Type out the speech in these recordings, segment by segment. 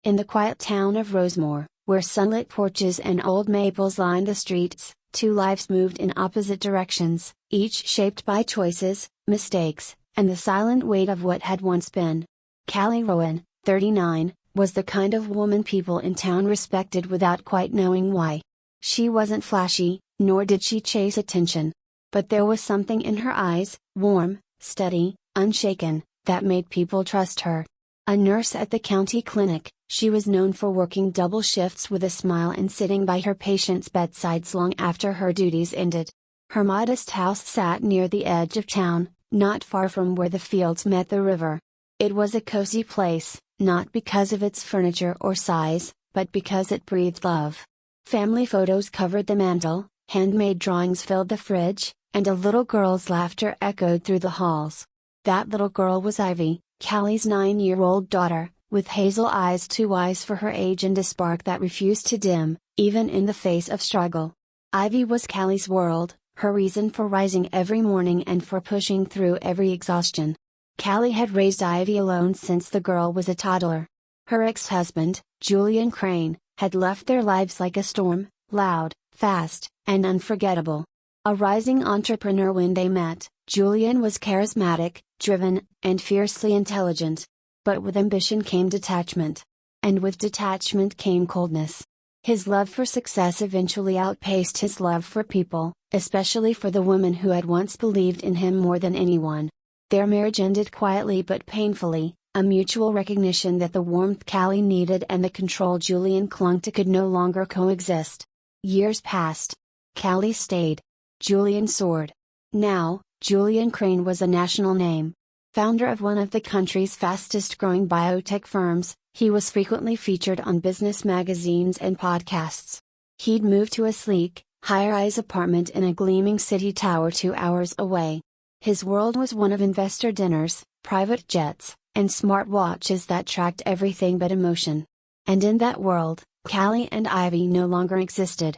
In the quiet town of Rosemore, where sunlit porches and old maples lined the streets, two lives moved in opposite directions, each shaped by choices, mistakes, and the silent weight of what had once been. Callie Rowan, 39, was the kind of woman people in town respected without quite knowing why. She wasn't flashy, nor did she chase attention. But there was something in her eyes, warm, steady, unshaken, that made people trust her. A nurse at the county clinic, she was known for working double shifts with a smile and sitting by her patients' bedsides long after her duties ended. Her modest house sat near the edge of town, not far from where the fields met the river. It was a cozy place, not because of its furniture or size, but because it breathed love. Family photos covered the mantel, handmade drawings filled the fridge, and a little girl's laughter echoed through the halls. That little girl was Ivy, Callie's 9-year-old daughter, with hazel eyes too wise for her age and a spark that refused to dim, even in the face of struggle. Ivy was Callie's world, her reason for rising every morning and for pushing through every exhaustion. Callie had raised Ivy alone since the girl was a toddler. Her ex-husband, Julian Crane, had left their lives like a storm, loud, fast, and unforgettable. A rising entrepreneur when they met, Julian was charismatic, driven, and fiercely intelligent. But with ambition came detachment. And with detachment came coldness. His love for success eventually outpaced his love for people, especially for the woman who had once believed in him more than anyone. Their marriage ended quietly but painfully, a mutual recognition that the warmth Callie needed and the control Julian clung to could no longer coexist. Years passed. Callie stayed. Julian soared. Now, Julian Crane was a national name. Founder of one of the country's fastest growing biotech firms, he was frequently featured on business magazines and podcasts. He'd moved to a sleek, high-rise apartment in a gleaming city tower 2 hours away. His world was one of investor dinners, private jets, and smartwatches that tracked everything but emotion. And in that world, Callie and Ivy no longer existed.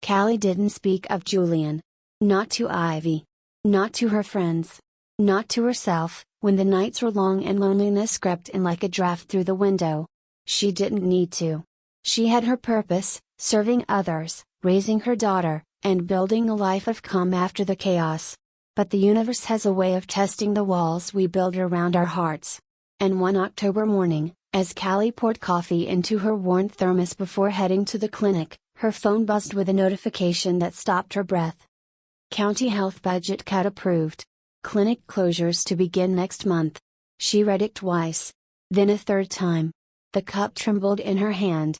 Callie didn't speak of Julian. Not to Ivy. Not to her friends. Not to herself, when the nights were long and loneliness crept in like a draft through the window. She didn't need to. She had her purpose, serving others, raising her daughter, and building a life of calm after the chaos. But the universe has a way of testing the walls we build around our hearts. And one October morning, as Callie poured coffee into her worn thermos before heading to the clinic, her phone buzzed with a notification that stopped her breath. County health budget cut approved. Clinic closures to begin next month. She read it twice. Then a third time. The cup trembled in her hand.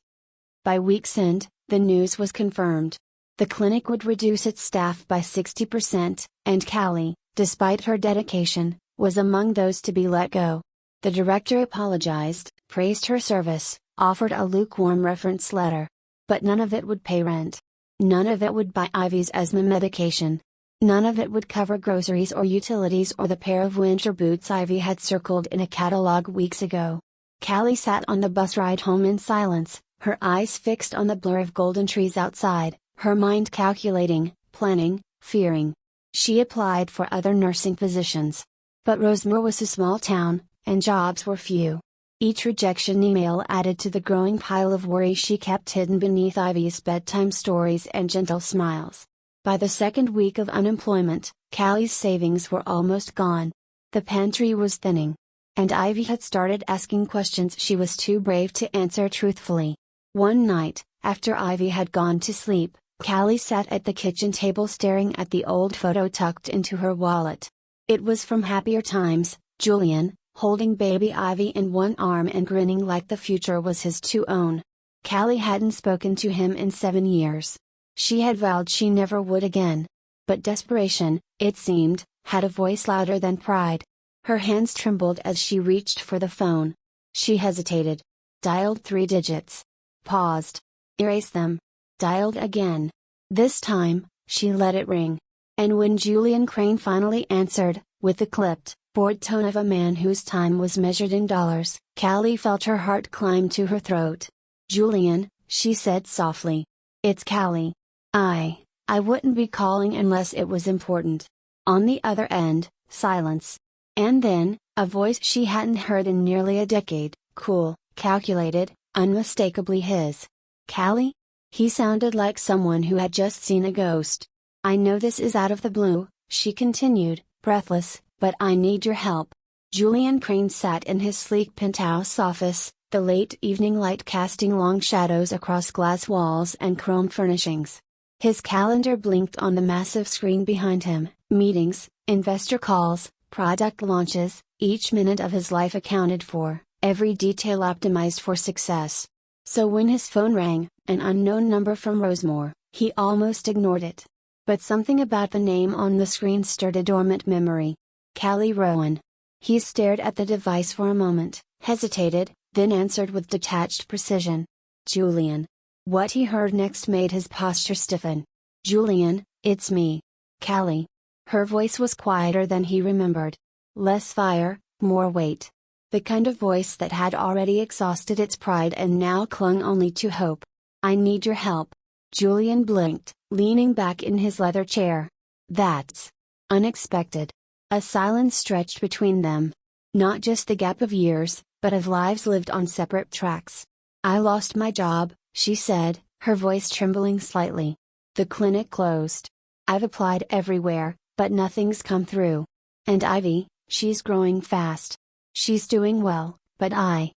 By week's end, the news was confirmed. The clinic would reduce its staff by 60%, and Callie, despite her dedication, was among those to be let go. The director apologized, praised her service, offered a lukewarm reference letter. But none of it would pay rent. None of it would buy Ivy's asthma medication. None of it would cover groceries or utilities or the pair of winter boots Ivy had circled in a catalog weeks ago. Callie sat on the bus ride home in silence, her eyes fixed on the blur of golden trees outside, her mind calculating, planning, fearing. She applied for other nursing positions. But Rosemore was a small town, and jobs were few. Each rejection email added to the growing pile of worry she kept hidden beneath Ivy's bedtime stories and gentle smiles. By the second week of unemployment, Callie's savings were almost gone. The pantry was thinning. And Ivy had started asking questions she was too brave to answer truthfully. One night, after Ivy had gone to sleep, Callie sat at the kitchen table staring at the old photo tucked into her wallet. It was from happier times, Julian, holding baby Ivy in one arm and grinning like the future was his to own. Callie hadn't spoken to him in 7 years. She had vowed she never would again. But desperation, it seemed, had a voice louder than pride. Her hands trembled as she reached for the phone. She hesitated. Dialed 3 digits. Paused. Erased them. Dialed again. This time, she let it ring. And when Julian Crane finally answered, with the clipped, bored tone of a man whose time was measured in dollars, Callie felt her heart climb to her throat. Julian, she said softly. It's Callie. I wouldn't be calling unless it was important. On the other end, silence. And then, a voice she hadn't heard in nearly a decade, cool, calculated. unmistakably his. Callie? He sounded like someone who had just seen a ghost. I know this is out of the blue, she continued, breathless, but I need your help. Julian Crane sat in his sleek penthouse office, the late evening light casting long shadows across glass walls and chrome furnishings. His calendar blinked on the massive screen behind him, meetings, investor calls, product launches, each minute of his life accounted for, every detail optimized for success. So when his phone rang, an unknown number from Rosemore, he almost ignored it. But something about the name on the screen stirred a dormant memory. Callie Rowan. He stared at the device for a moment, hesitated, then answered with detached precision. Julian. What he heard next made his posture stiffen. Julian, it's me. Callie. Her voice was quieter than he remembered. Less fire, more weight. The kind of voice that had already exhausted its pride and now clung only to hope. I need your help. Julian blinked, leaning back in his leather chair. That's unexpected. A silence stretched between them. Not just the gap of years, but of lives lived on separate tracks. I lost my job, she said, her voice trembling slightly. The clinic closed. I've applied everywhere, but nothing's come through. And Ivy, she's growing fast. She's doing well, but I.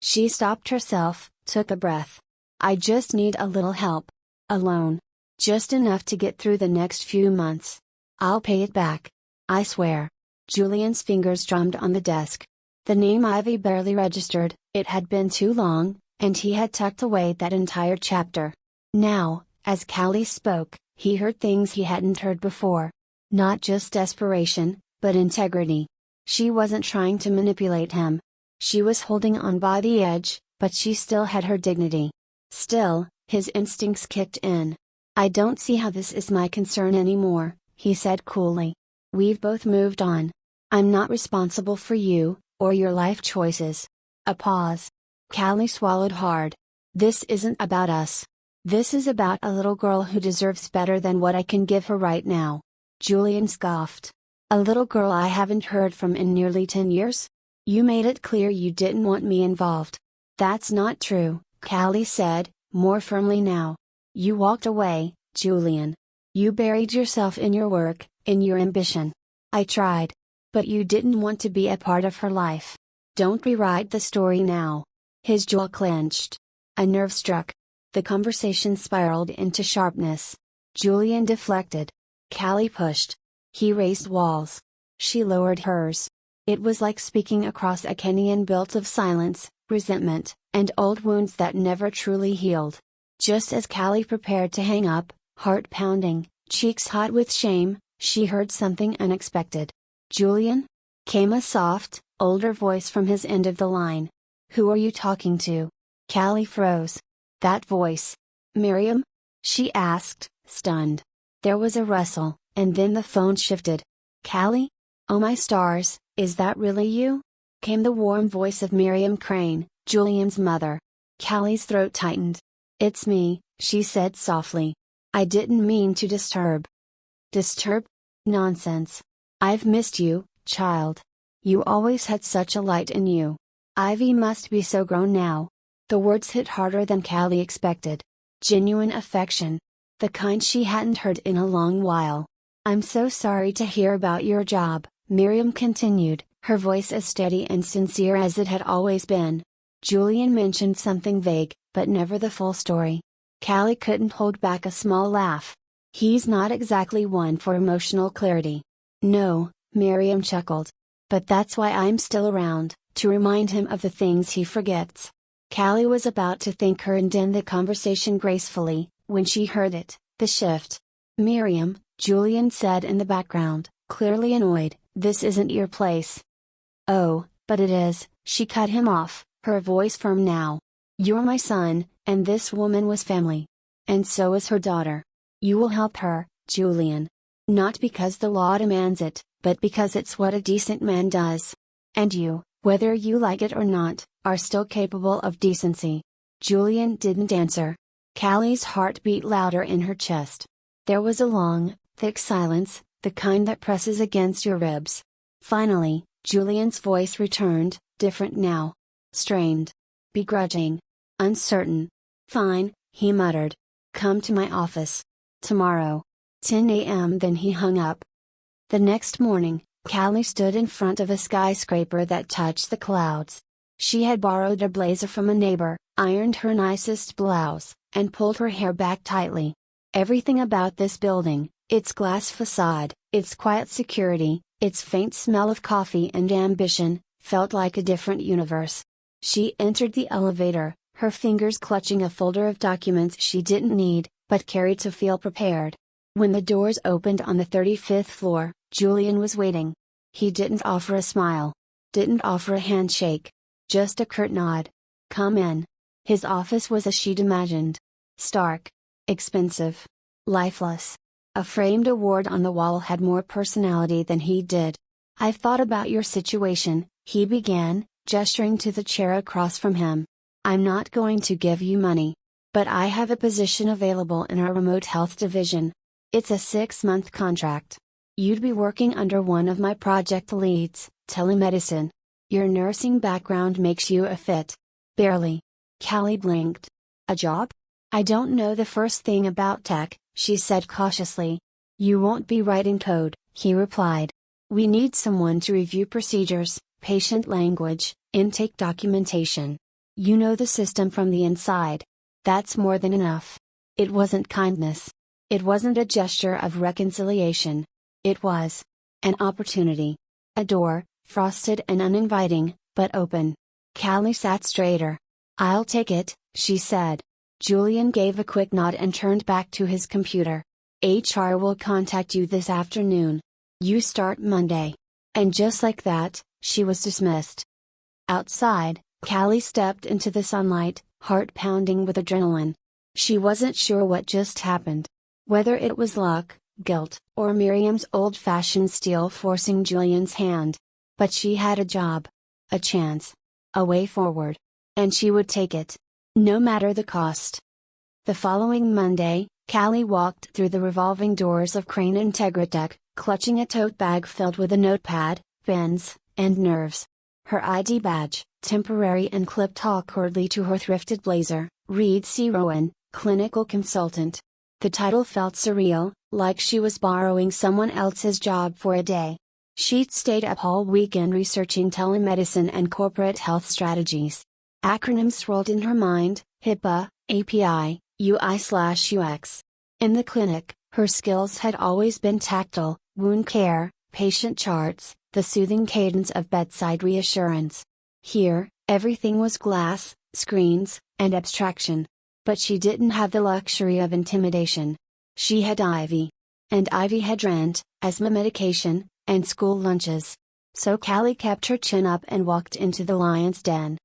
She stopped herself, took a breath. I just need a little help. Alone. Just enough to get through the next few months. I'll pay it back. I swear. Julian's fingers drummed on the desk. The name Ivy barely registered, it had been too long, and he had tucked away that entire chapter. Now, as Callie spoke, he heard things he hadn't heard before. Not just desperation, but integrity. She wasn't trying to manipulate him. She was holding on by the edge, but she still had her dignity. Still, his instincts kicked in. I don't see how this is my concern anymore, he said coolly. We've both moved on. I'm not responsible for you, or your life choices. A pause. Callie swallowed hard. This isn't about us. This is about a little girl who deserves better than what I can give her right now. Julian scoffed. A little girl I haven't heard from in nearly 10 years? You made it clear you didn't want me involved. That's not true, Callie said, more firmly now. You walked away, Julian. You buried yourself in your work, in your ambition. I tried. But you didn't want to be a part of her life. Don't rewrite the story now. His jaw clenched. A nerve struck. The conversation spiraled into sharpness. Julian deflected. Callie pushed. He raised walls. She lowered hers. It was like speaking across a canyon built of silence, resentment, and old wounds that never truly healed. Just as Callie prepared to hang up, heart pounding, cheeks hot with shame, she heard something unexpected. Julian? Came a soft, older voice from his end of the line. Who are you talking to? Callie froze. That voice. Miriam? She asked, stunned. There was a rustle, and then the phone shifted. Callie? Oh my stars, is that really you? Came the warm voice of Miriam Crane, Julian's mother. Callie's throat tightened. It's me, she said softly. I didn't mean to disturb. Disturb? Nonsense. I've missed you, child. You always had such a light in you. Ivy must be so grown now. The words hit harder than Callie expected. Genuine affection. The kind she hadn't heard in a long while. I'm so sorry to hear about your job, Miriam continued, her voice as steady and sincere as it had always been. Julian mentioned something vague, but never the full story. Callie couldn't hold back a small laugh. He's not exactly one for emotional clarity. No, Miriam chuckled. But that's why I'm still around, to remind him of the things he forgets. Callie was about to thank her and end the conversation gracefully, when she heard it, the shift. Miriam, Julian said in the background, clearly annoyed, this isn't your place. Oh, but it is, she cut him off, her voice firm now. You're my son, and this woman was family. And so is her daughter. You will help her, Julian. Not because the law demands it, but because it's what a decent man does. And you, whether you like it or not, are still capable of decency. Julian didn't answer. Callie's heart beat louder in her chest. There was a long, thick silence, the kind that presses against your ribs. Finally, Julian's voice returned, different now. Strained. Begrudging. uncertain. "Fine," he muttered. "Come to my office. Tomorrow. 10 a.m." Then he hung up. The next morning, Callie stood in front of a skyscraper that touched the clouds. She had borrowed a blazer from a neighbor, ironed her nicest blouse, and pulled her hair back tightly. Everything about this building, its glass facade, its quiet security, its faint smell of coffee and ambition, felt like a different universe. She entered the elevator, her fingers clutching a folder of documents she didn't need, but carried to feel prepared. When the doors opened on the 35th floor, Julian was waiting. He didn't offer a smile. Didn't offer a handshake. Just a curt nod. "Come in." His office was as she'd imagined. Stark. Expensive. Lifeless. A framed award on the wall had more personality than he did. "I've thought about your situation," he began, gesturing to the chair across from him. "I'm not going to give you money. But I have a position available in our remote health division. It's a 6-month contract. You'd be working under one of my project leads, telemedicine. Your nursing background makes you a fit." "Barely." Callie blinked. "A job? I don't know the first thing about tech," she said cautiously. "You won't be writing code," he replied. "We need someone to review procedures, patient language, intake documentation. You know the system from the inside. That's more than enough." It wasn't kindness. It wasn't a gesture of reconciliation. It was an opportunity. A door, frosted and uninviting, but open. Callie sat straighter. "I'll take it," she said. Julian gave a quick nod and turned back to his computer. "HR will contact you this afternoon. You start Monday." And just like that, she was dismissed. Outside, Callie stepped into the sunlight, heart pounding with adrenaline. She wasn't sure what just happened. Whether it was luck, guilt, or Miriam's old-fashioned steel forcing Julian's hand. But she had a job. A chance. A way forward. And she would take it. No matter the cost. The following Monday, Callie walked through the revolving doors of Crane Integratech, clutching a tote bag filled with a notepad, pens, and nerves. Her ID badge, temporary and clipped awkwardly to her thrifted blazer, read C. Rowan, clinical consultant. The title felt surreal, like she was borrowing someone else's job for a day. She'd stayed up all weekend researching telemedicine and corporate health strategies. Acronyms swirled in her mind: HIPAA, API, UI/UX. In the clinic, her skills had always been tactile: wound care, patient charts, the soothing cadence of bedside reassurance. Here, everything was glass, screens, and abstraction. But she didn't have the luxury of intimidation. She had Ivy. And Ivy had rent, asthma medication, and school lunches. So Callie kept her chin up and walked into the lion's den.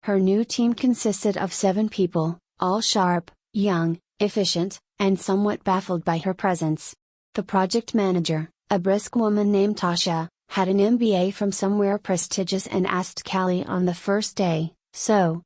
Her new team consisted of 7 people, all sharp, young, efficient, and somewhat baffled by her presence. The project manager, a brisk woman named Tasha, had an MBA from somewhere prestigious and asked Callie on the first day, "So,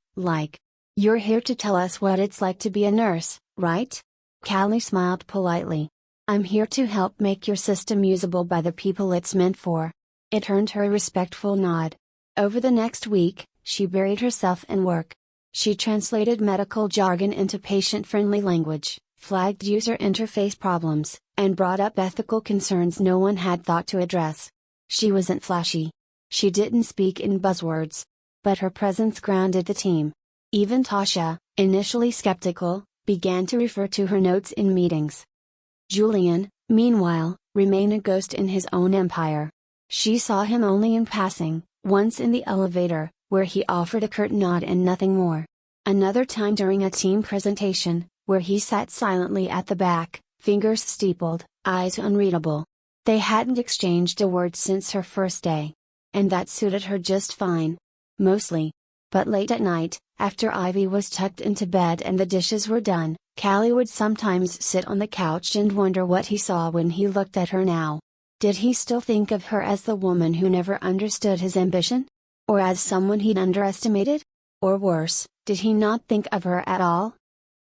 you're here to tell us what it's like to be a nurse, right?" Callie smiled politely. "I'm here to help make your system usable by the people it's meant for." It earned her a respectful nod. Over the next week, she buried herself in work. She translated medical jargon into patient-friendly language, flagged user interface problems, and brought up ethical concerns no one had thought to address. She wasn't flashy. She didn't speak in buzzwords. But her presence grounded the team. Even Tasha, initially skeptical, began to refer to her notes in meetings. Julian, meanwhile, remained a ghost in his own empire. She saw him only in passing, once in the elevator, where he offered a curt nod and nothing more. Another time during a team presentation, where he sat silently at the back, fingers steepled, eyes unreadable. They hadn't exchanged a word since her first day. And that suited her just fine. Mostly. But late at night, after Ivy was tucked into bed and the dishes were done, Callie would sometimes sit on the couch and wonder what he saw when he looked at her now. Did he still think of her as the woman who never understood his ambition? Or as someone he'd underestimated? Or worse, did he not think of her at all?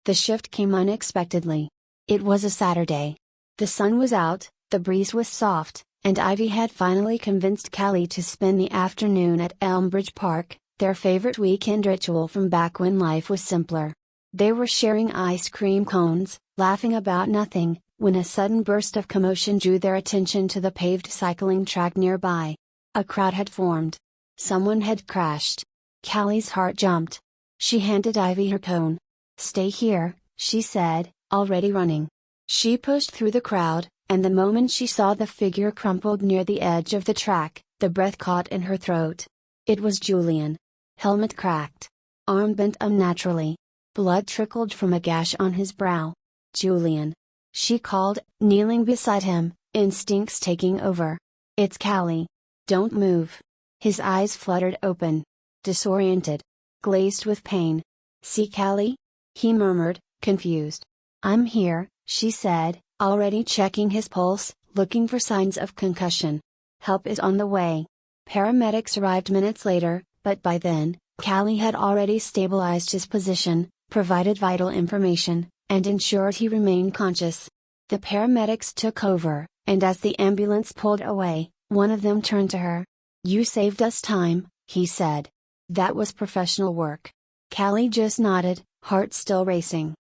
The shift came unexpectedly. It was a Saturday. The sun was out, the breeze was soft, and Ivy had finally convinced Callie to spend the afternoon at Elmbridge Park, their favorite weekend ritual from back when life was simpler. They were sharing ice cream cones, laughing about nothing, when a sudden burst of commotion drew their attention to the paved cycling track nearby. A crowd had formed. Someone had crashed. Callie's heart jumped. She handed Ivy her cone. "Stay here," she said, already running. She pushed through the crowd, and the moment she saw the figure crumpled near the edge of the track, the breath caught in her throat. It was Julian. Helmet cracked. Arm bent unnaturally. Blood trickled from a gash on his brow. "Julian!" she called, kneeling beside him, instincts taking over. "It's Callie. Don't move." His eyes fluttered open. Disoriented. Glazed with pain. "See Callie?" he murmured, confused. "I'm here," she said, already checking his pulse, looking for signs of concussion. "Help is on the way." Paramedics arrived minutes later, but by then, Callie had already stabilized his position, provided vital information, and ensured he remained conscious. The paramedics took over, and as the ambulance pulled away, one of them turned to her. "You saved us time," he said. "That was professional work." Callie just nodded, heart still racing.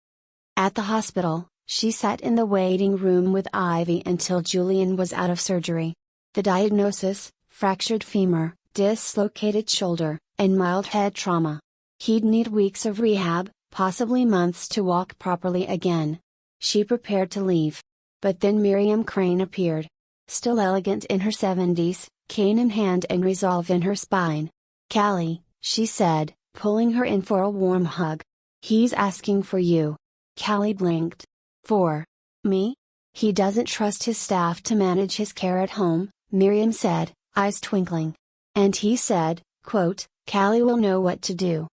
At the hospital, she sat in the waiting room with Ivy until Julian was out of surgery. The diagnosis: fractured femur, dislocated shoulder, and mild head trauma. He'd need weeks of rehab, possibly months to walk properly again. She prepared to leave. But then Miriam Crane appeared. Still elegant in her 70s, cane in hand and resolve in her spine. "Callie," she said, pulling her in for a warm hug. "He's asking for you." Callie blinked. "For me? He doesn't trust his staff to manage his care at home," Miriam said, eyes twinkling. "And he said, quote, Callie will know what to do."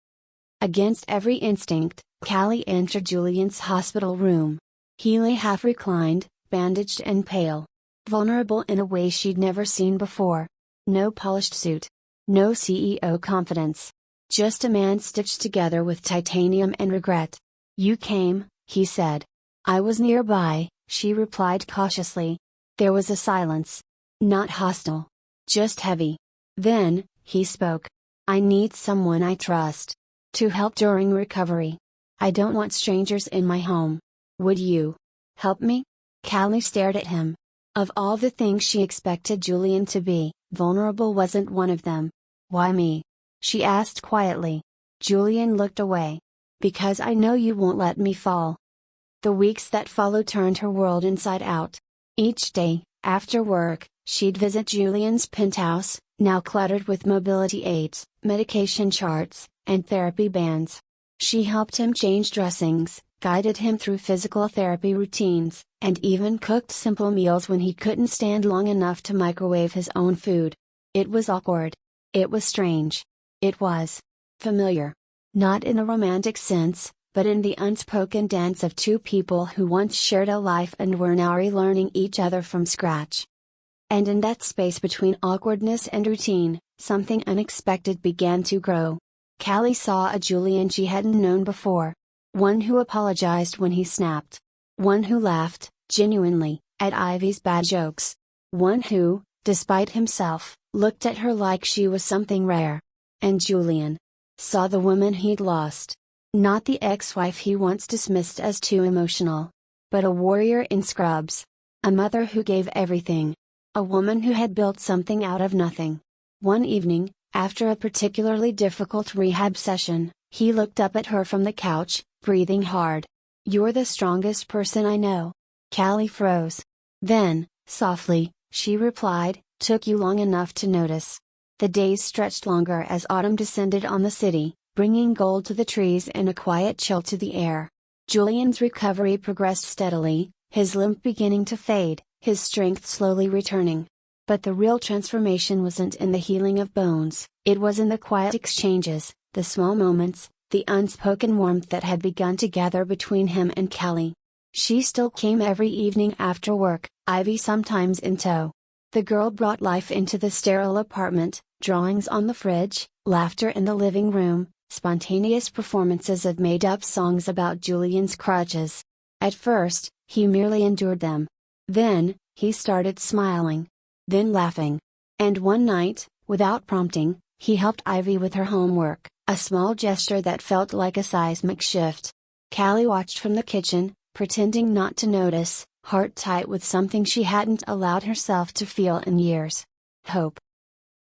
Against every instinct, Callie entered Julian's hospital room. He lay half reclined, bandaged and pale. Vulnerable in a way she'd never seen before. No polished suit. No CEO confidence. Just a man stitched together with titanium and regret. "You came," he said. "I was nearby," she replied cautiously. There was a silence. Not hostile. Just heavy. Then, he spoke. "I need someone I trust. To help during recovery. I don't want strangers in my home. Would you help me?" Callie stared at him. Of all the things she expected Julian to be, vulnerable wasn't one of them. "Why me?" she asked quietly. Julian looked away. "Because I know you won't let me fall." The weeks that followed turned her world inside out. Each day, after work, she'd visit Julian's penthouse, now cluttered with mobility aids, medication charts, and therapy bands. She helped him change dressings, guided him through physical therapy routines, and even cooked simple meals when he couldn't stand long enough to microwave his own food. It was awkward. It was strange. It was familiar. Not in a romantic sense, but in the unspoken dance of two people who once shared a life and were now relearning each other from scratch. And in that space between awkwardness and routine, something unexpected began to grow. Callie saw a Julian she hadn't known before. One who apologized when he snapped. One who laughed, genuinely, at Ivy's bad jokes. One who, despite himself, looked at her like she was something rare. And Julian saw the woman he'd lost. Not the ex-wife he once dismissed as too emotional. But a warrior in scrubs. A mother who gave everything. A woman who had built something out of nothing. One evening, after a particularly difficult rehab session, he looked up at her from the couch, breathing hard. "You're the strongest person I know." Callie froze. Then, softly, she replied, "Took you long enough to notice." The days stretched longer as autumn descended on the city, bringing gold to the trees and a quiet chill to the air. Julian's recovery progressed steadily, his limp beginning to fade, his strength slowly returning. But the real transformation wasn't in the healing of bones, it was in the quiet exchanges, the small moments, the unspoken warmth that had begun to gather between him and Callie. She still came every evening after work, Ivy sometimes in tow. The girl brought life into the sterile apartment, drawings on the fridge, laughter in the living room, spontaneous performances of made-up songs about Julian's crutches. At first, he merely endured them. Then, he started smiling. Then laughing. And one night, without prompting, He helped Ivy with her homework, a small gesture that felt like a seismic shift. Callie watched from the kitchen, pretending not to notice, heart tight with something she hadn't allowed herself to feel in years. Hope.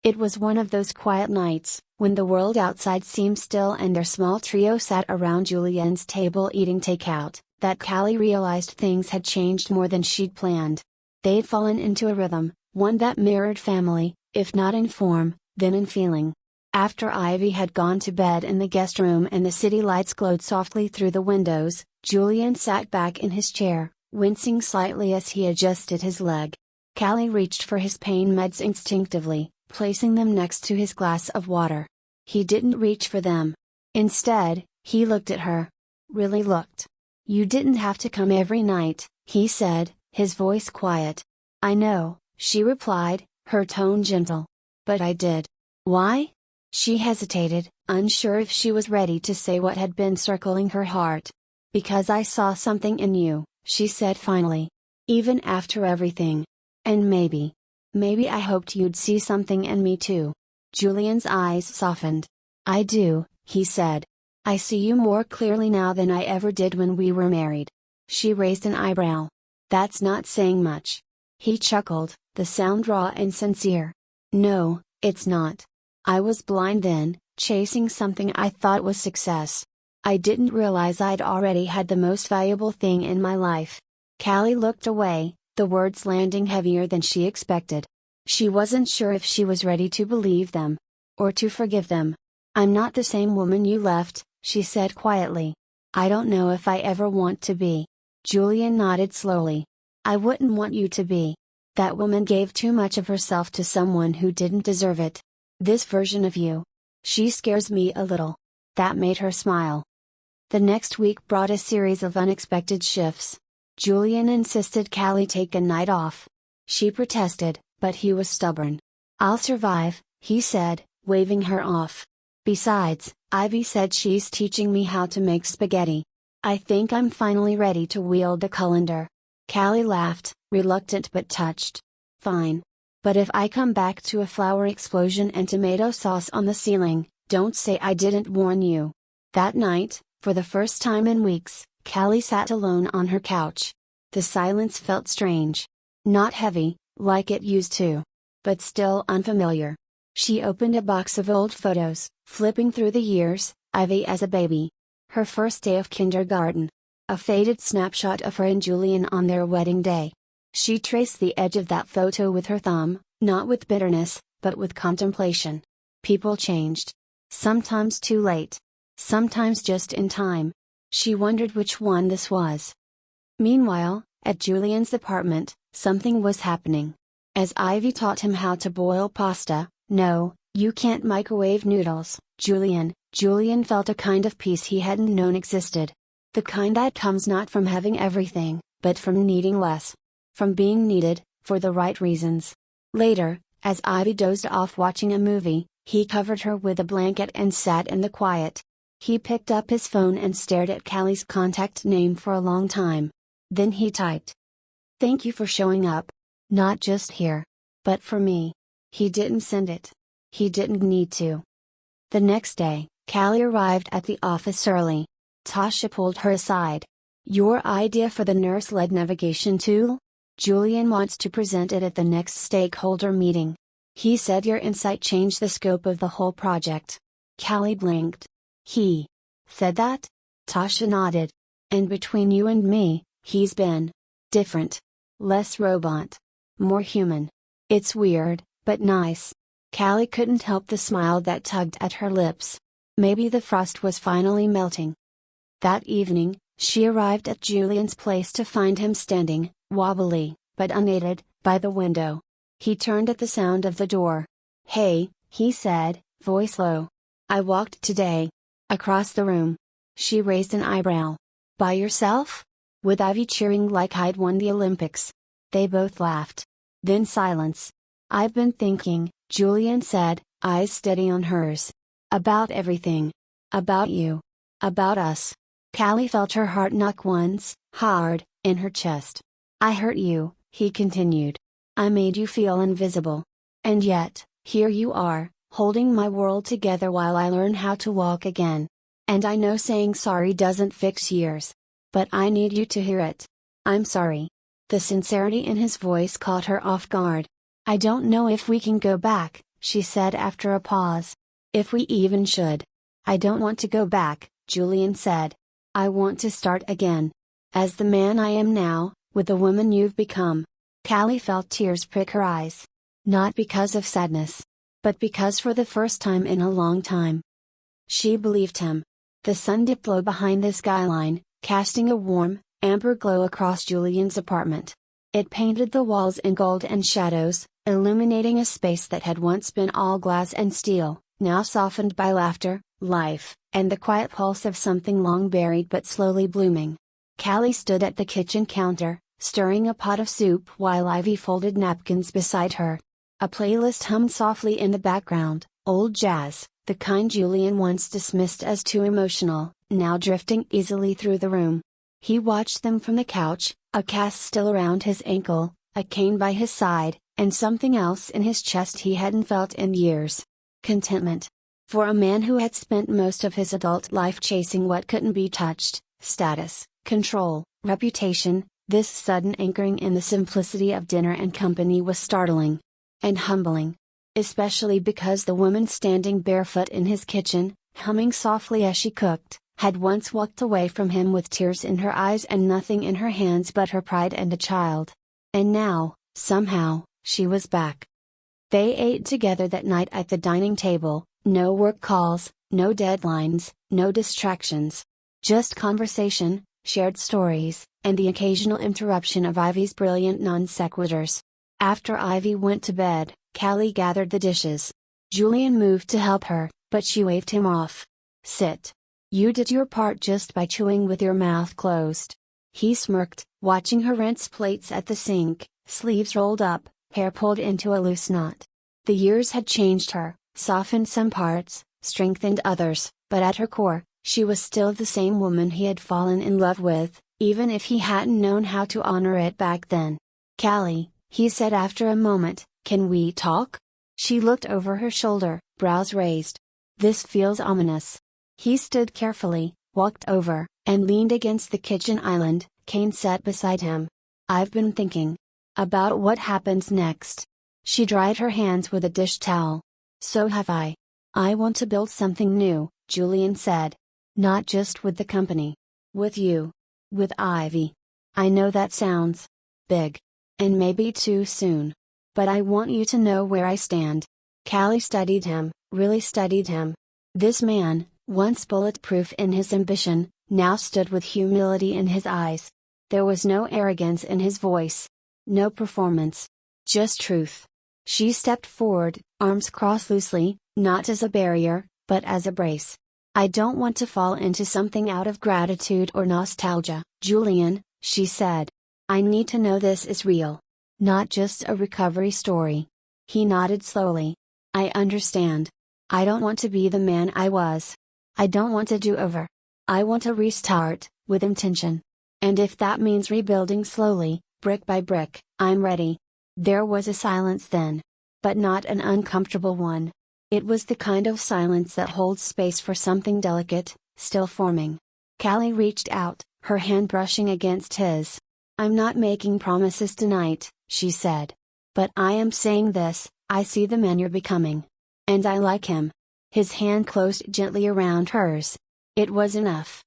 It was one of those quiet nights, when the world outside seemed still and their small trio sat around Julian's table eating takeout, that Callie realized things had changed more than she'd planned. They'd fallen into a rhythm, one that mirrored family, if not in form, then in feeling. After Ivy had gone to bed in the guest room and the city lights glowed softly through the windows, Julian sat back in his chair, wincing slightly as he adjusted his leg. Callie reached for his pain meds instinctively, placing them next to his glass of water. He didn't reach for them. Instead, he looked at her. Really looked. "You didn't have to come every night," he said, his voice quiet. "I know," she replied, her tone gentle. "But I did." "Why?" She hesitated, unsure if she was ready to say what had been circling her heart. "Because I saw something in you," she said finally. "Even after everything. And maybe I hoped you'd see something in me too." Julian's eyes softened. "I do," he said. "I see you more clearly now than I ever did when we were married." She raised an eyebrow. "That's not saying much." He chuckled, the sound raw and sincere. "No, it's not. I was blind then, chasing something I thought was success. I didn't realize I'd already had the most valuable thing in my life." Callie looked away, the words landing heavier than she expected. She wasn't sure if she was ready to believe them. Or to forgive them. "I'm not the same woman you left," she said quietly. "I don't know if I ever want to be." Julian nodded slowly. "I wouldn't want you to be. That woman gave too much of herself to someone who didn't deserve it. This version of you. She scares me a little." That made her smile. The next week brought a series of unexpected shifts. Julian insisted Callie take a night off. She protested, but he was stubborn. "I'll survive," he said, waving her off. "Besides, Ivy said she's teaching me how to make spaghetti. I think I'm finally ready to wield the colander." Callie laughed, reluctant but touched. "Fine. But if I come back to a flour explosion and tomato sauce on the ceiling, don't say I didn't warn you." That night, for the first time in weeks, Callie sat alone on her couch. The silence felt strange. Not heavy, like it used to. But still unfamiliar. She opened a box of old photos, flipping through the years, Ivy as a baby. Her first day of kindergarten. A faded snapshot of her and Julian on their wedding day. She traced the edge of that photo with her thumb, not with bitterness, but with contemplation. People changed. Sometimes too late. Sometimes just in time. She wondered which one this was. Meanwhile, at Julian's apartment, something was happening. As Ivy taught him how to boil pasta, "No, you can't microwave noodles, Julian," Julian felt a kind of peace he hadn't known existed. The kind that comes not from having everything, but from needing less. From being needed, for the right reasons. Later, as Ivy dozed off watching a movie, he covered her with a blanket and sat in the quiet. He picked up his phone and stared at Callie's contact name for a long time. Then he typed. "Thank you for showing up. Not just here. But for me." He didn't send it. He didn't need to. The next day, Callie arrived at the office early. Tasha pulled her aside. "Your idea for the nurse-led navigation tool? Julian wants to present it at the next stakeholder meeting. He said your insight changed the scope of the whole project." Callie blinked. "He said that?" Tasha nodded. "And between you and me, he's been different. Less robot. More human. It's weird, but nice." Callie couldn't help the smile that tugged at her lips. Maybe the frost was finally melting. That evening, she arrived at Julian's place to find him standing, wobbly, but unaided, by the window. He turned at the sound of the door. "Hey," he said, voice low. "I walked today." Across the room. She raised an eyebrow. "By yourself?" "With Ivy cheering like I'd won the Olympics." They both laughed. Then silence. "I've been thinking," Julian said, eyes steady on hers. "About everything. About you. About us." Callie felt her heart knock once, hard, in her chest. "I hurt you," he continued. "I made you feel invisible. And yet, here you are, holding my world together while I learn how to walk again. And I know saying sorry doesn't fix years. But I need you to hear it. I'm sorry." The sincerity in his voice caught her off guard. "I don't know if we can go back," she said after a pause. "If we even should." "I don't want to go back," Julian said. "I want to start again. As the man I am now, with the woman you've become." Callie felt tears prick her eyes. Not because of sadness. But because for the first time in a long time, she believed him. The sun dipped low behind the skyline, casting a warm, amber glow across Julian's apartment. It painted the walls in gold and shadows, illuminating a space that had once been all glass and steel, now softened by laughter, life, and the quiet pulse of something long buried but slowly blooming. Callie stood at the kitchen counter, stirring a pot of soup while Ivy folded napkins beside her. A playlist hummed softly in the background, old jazz, the kind Julian once dismissed as too emotional, now drifting easily through the room. He watched them from the couch, a cast still around his ankle, a cane by his side, and something else in his chest he hadn't felt in years. Contentment. For a man who had spent most of his adult life chasing what couldn't be touched, status, control, reputation, this sudden anchoring in the simplicity of dinner and company was startling. And humbling. Especially because the woman standing barefoot in his kitchen, humming softly as she cooked, had once walked away from him with tears in her eyes and nothing in her hands but her pride and a child. And now, somehow, she was back. They ate together that night at the dining table, no work calls, no deadlines, no distractions. Just conversation, shared stories, and the occasional interruption of Ivy's brilliant non sequiturs. After Ivy went to bed, Callie gathered the dishes. Julian moved to help her, but she waved him off. "Sit. You did your part just by chewing with your mouth closed." He smirked, watching her rinse plates at the sink, sleeves rolled up, hair pulled into a loose knot. The years had changed her, softened some parts, strengthened others, but at her core, she was still the same woman he had fallen in love with, even if he hadn't known how to honor it back then. "Callie," he said after a moment, "can we talk?" She looked over her shoulder, brows raised. "This feels ominous." He stood carefully, walked over, and leaned against the kitchen island, cane set beside him. "I've been thinking about what happens next." She dried her hands with a dish towel. "So have I. I want to build something new," Julian said. "Not just with the company. With you. With Ivy. I know that sounds big. And maybe too soon. But I want you to know where I stand." Callie studied him, really studied him. This man, once bulletproof in his ambition, now stood with humility in his eyes. There was no arrogance in his voice. No performance. Just truth. She stepped forward, arms crossed loosely, not as a barrier, but as a brace. "I don't want to fall into something out of gratitude or nostalgia, Julian," she said. "I need to know this is real. Not just a recovery story." He nodded slowly. "I understand. I don't want to be the man I was. I don't want a do-over. I want a restart, with intention. And if that means rebuilding slowly, brick by brick, I'm ready." There was a silence then. But not an uncomfortable one. It was the kind of silence that holds space for something delicate, still forming. Callie reached out, her hand brushing against his. "I'm not making promises tonight," she said. "But I am saying this, I see the man you're becoming. And I like him." His hand closed gently around hers. It was enough.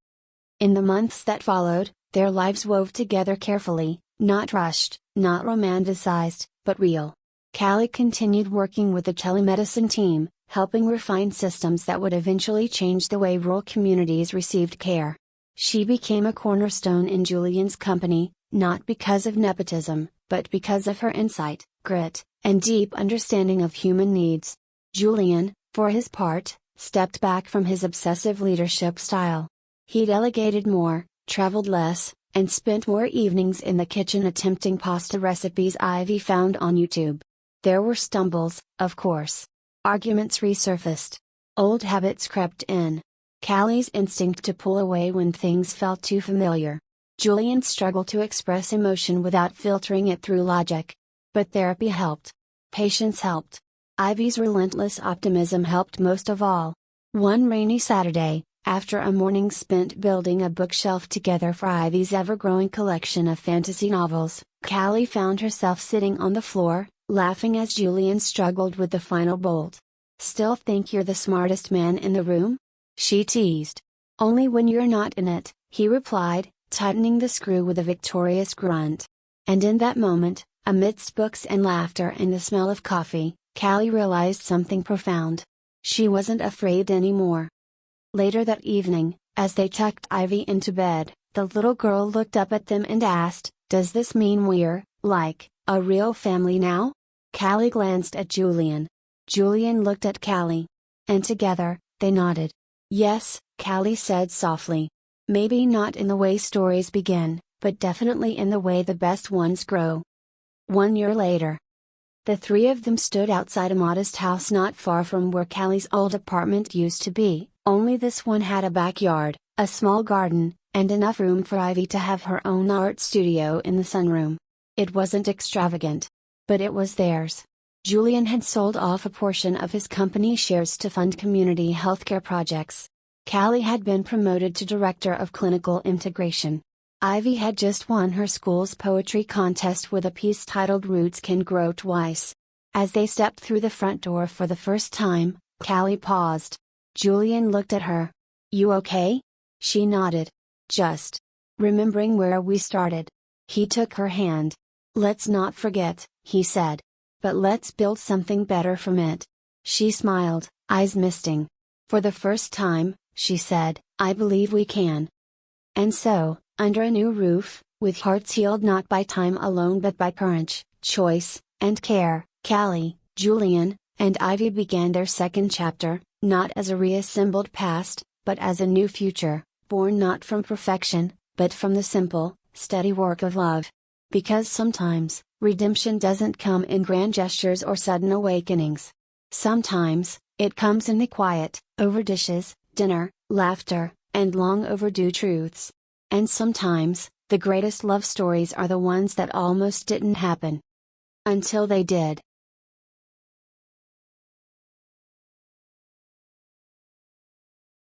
In the months that followed, their lives wove together carefully, not rushed, not romanticized, but real. Callie continued working with the telemedicine team, helping refine systems that would eventually change the way rural communities received care. She became a cornerstone in Julian's company, not because of nepotism, but because of her insight, grit, and deep understanding of human needs. Julian, for his part, stepped back from his obsessive leadership style. He delegated more, traveled less, and spent more evenings in the kitchen attempting pasta recipes Ivy found on YouTube. There were stumbles, of course. Arguments resurfaced. Old habits crept in. Callie's instinct to pull away when things felt too familiar. Julian struggled to express emotion without filtering it through logic. But therapy helped. Patience helped. Ivy's relentless optimism helped most of all. One rainy Saturday, after a morning spent building a bookshelf together for Ivy's ever-growing collection of fantasy novels, Callie found herself sitting on the floor, laughing as Julian struggled with the final bolt. "Still think you're the smartest man in the room?" she teased. "Only when you're not in it," he replied, tightening the screw with a victorious grunt. And in that moment, amidst books and laughter and the smell of coffee, Callie realized something profound. She wasn't afraid anymore. Later that evening, as they tucked Ivy into bed, the little girl looked up at them and asked, "Does this mean we're, like, a real family now?" Callie glanced at Julian. Julian looked at Callie. And together, they nodded. "Yes," Callie said softly. "Maybe not in the way stories begin, but definitely in the way the best ones grow." 1 year later. The three of them stood outside a modest house not far from where Callie's old apartment used to be, only this one had a backyard, a small garden, and enough room for Ivy to have her own art studio in the sunroom. It wasn't extravagant. But it was theirs. Julian had sold off a portion of his company shares to fund community healthcare projects. Callie had been promoted to Director of Clinical Integration. Ivy had just won her school's poetry contest with a piece titled "Roots Can Grow Twice." As they stepped through the front door for the first time, Callie paused. Julian looked at her. "You okay?" She nodded. "Just remembering where we started." He took her hand. "Let's not forget," he said. "But let's build something better from it." She smiled, eyes misting. "For the first time," she said, "I believe we can." And so, under a new roof, with hearts healed not by time alone but by courage, choice, and care, Callie, Julian, and Ivy began their second chapter, not as a reassembled past, but as a new future, born not from perfection, but from the simple, steady work of love. Because sometimes, redemption doesn't come in grand gestures or sudden awakenings. Sometimes, it comes in the quiet, over dishes, dinner, laughter, and long overdue truths. And sometimes, the greatest love stories are the ones that almost didn't happen until they did.